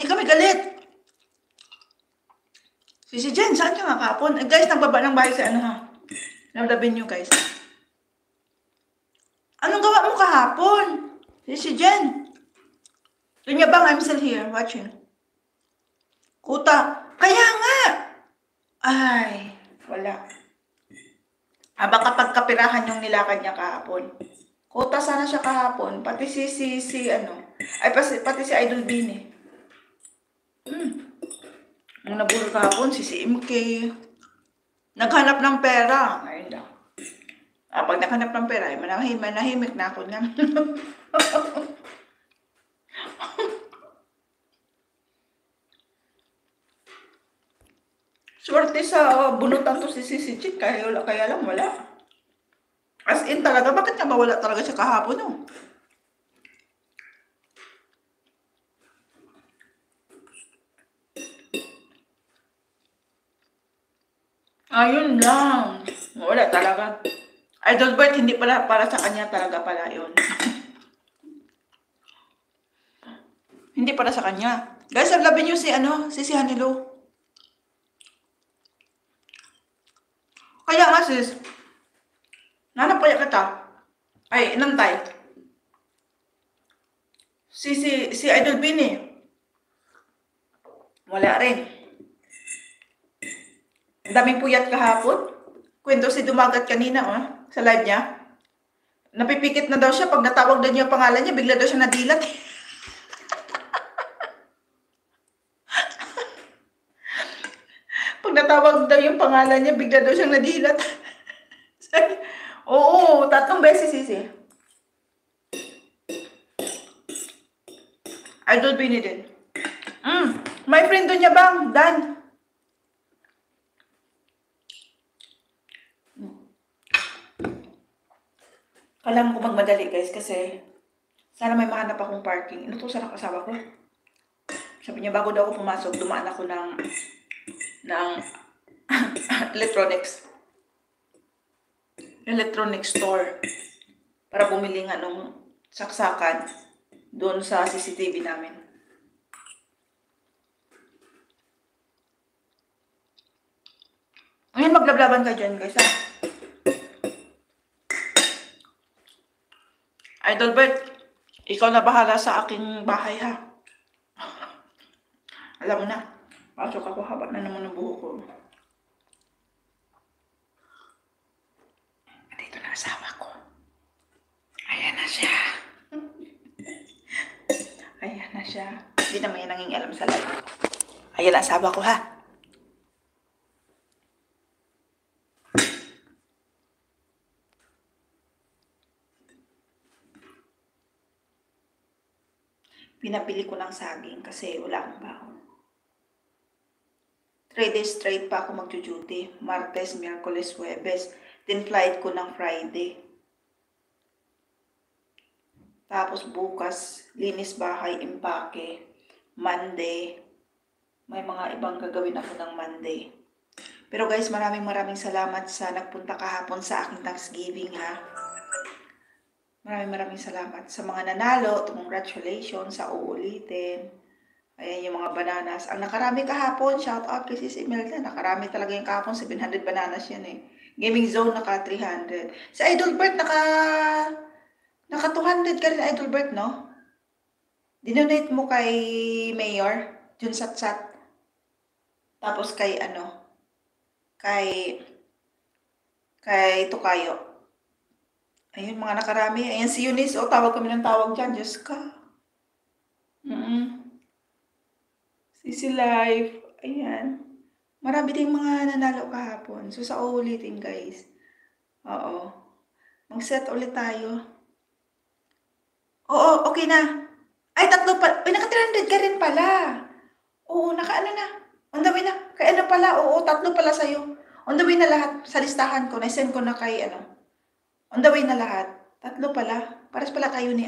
Hindi kami galit. Si Jen, saan ka nga kahapon? Guys, nagbaba ng bahay sa ano ha? Nalabin nyo guys. Anong gawa mo kahapon? Si Jen. Doon niya bang I'm still here watching? Kuta. Kaya nga. Ay, wala. Baka pagkapirahan yung nilakad niya kahapon. Kuta sana siya kahapon. Pati si ano. Ay, pati si Idol Bean eh. Ang nabulol kahapon, si MK. Naghanap ng pera. Ayun lang. Pag naghanap ng pera, ay manahimik na ako nga. Swerte sa bunutan to si Chick, kaya lang wala. As in talaga, bakit nga mawala talaga siya kahapon no? Ayun lang. Wala talaga. Idol Bert, hindi pala para sa kanya talaga pala yun. Hindi para sa kanya. Guys, labi nyo si Hanilo. Kaya nga sis, nanapaya kita. Ay, inantay. Si Idol Bini. Wala rin. Ang daming puyat kahapon. Kwento si Dumagat kanina, sa live niya. Napipikit na daw siya. Pag natawag daw niya yung pangalan niya, bigla daw siya nadilat. Pag natawag daw yung pangalan niya, bigla daw siyang nadilat. Oo, 3 beses sisi. Idol Bini din. My friend doon niya bang? Dan. Alam ko magmadali guys kasi sana may mahanap akong parking. Inutusan ang asawa ko. Sabi niya bago daw ako pumasok, dumaan ako ng electronics store para bumili nga nung saksakan doon sa CCTV namin. Ngayon maglablaban ka dyan guys ha. Idol Bert, ikaw na bahala sa aking bahay ha. Alam mo na, pasok ako, haba na naman ng buhok ko. Dito na asawa ko. Ayan na siya. Ayan na siya. Hindi naman yan nangingialam sa live. Ayan ang asawa ko ha. Pinapili ko ng saging kasi wala akong baon. 3 days straight pa ako mag-duty. Martes, Miyerkules, Huwebes. Then flight ko ng Friday. Tapos bukas, linis bahay, impake. Monday, may mga ibang gagawin ako ng Monday. Pero guys, maraming salamat sa nagpunta kahapon sa aking Thanksgiving ha. Maraming salamat sa mga nanalo. Congratulations sa uulitin. Ayan yung mga bananas. Ang nakarami kahapon, shout out kay Sis Imelda. Nakarami talaga yung kahapon, 700 bananas yan eh. Gaming Zone naka 300. Si Idol Bert naka 200 ka rin Idol Bert, no? Dinonate mo kay Mayor, Jun Satsat. Tapos kay kay Tukayo. Ayun, mga nakarami. Ayan si Eunice. Tawag kami ng tawag dyan. Diyos ka. Sisi Life. Ayan. Marami ding mga nanalo kahapon. So, sa uulitin, guys. Oo. Mag-set ulit tayo. Oo, okay na. Ay, 3 pa. Ay, naka 300 ka rin pala. Oo, naka-ano na. On the way na. Kaya pala. Oo, 3 pala sa'yo. On the way na lahat. Sa listahan ko. Na-send ko na kay on the way na lahat. 3 pala. Pares pala kayo ni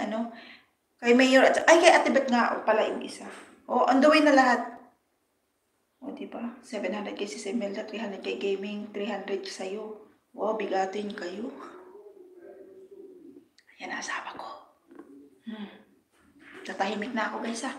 kay Mayor at kay Ate Beth nga pala yung isa. On the way na lahat. Diba? 700 kay si Imelda, 300 kay Gaming, 300 sa'yo. Wow, bigatin kayo. Ayan ang asawa ko. Tatahimik na ako guys ha.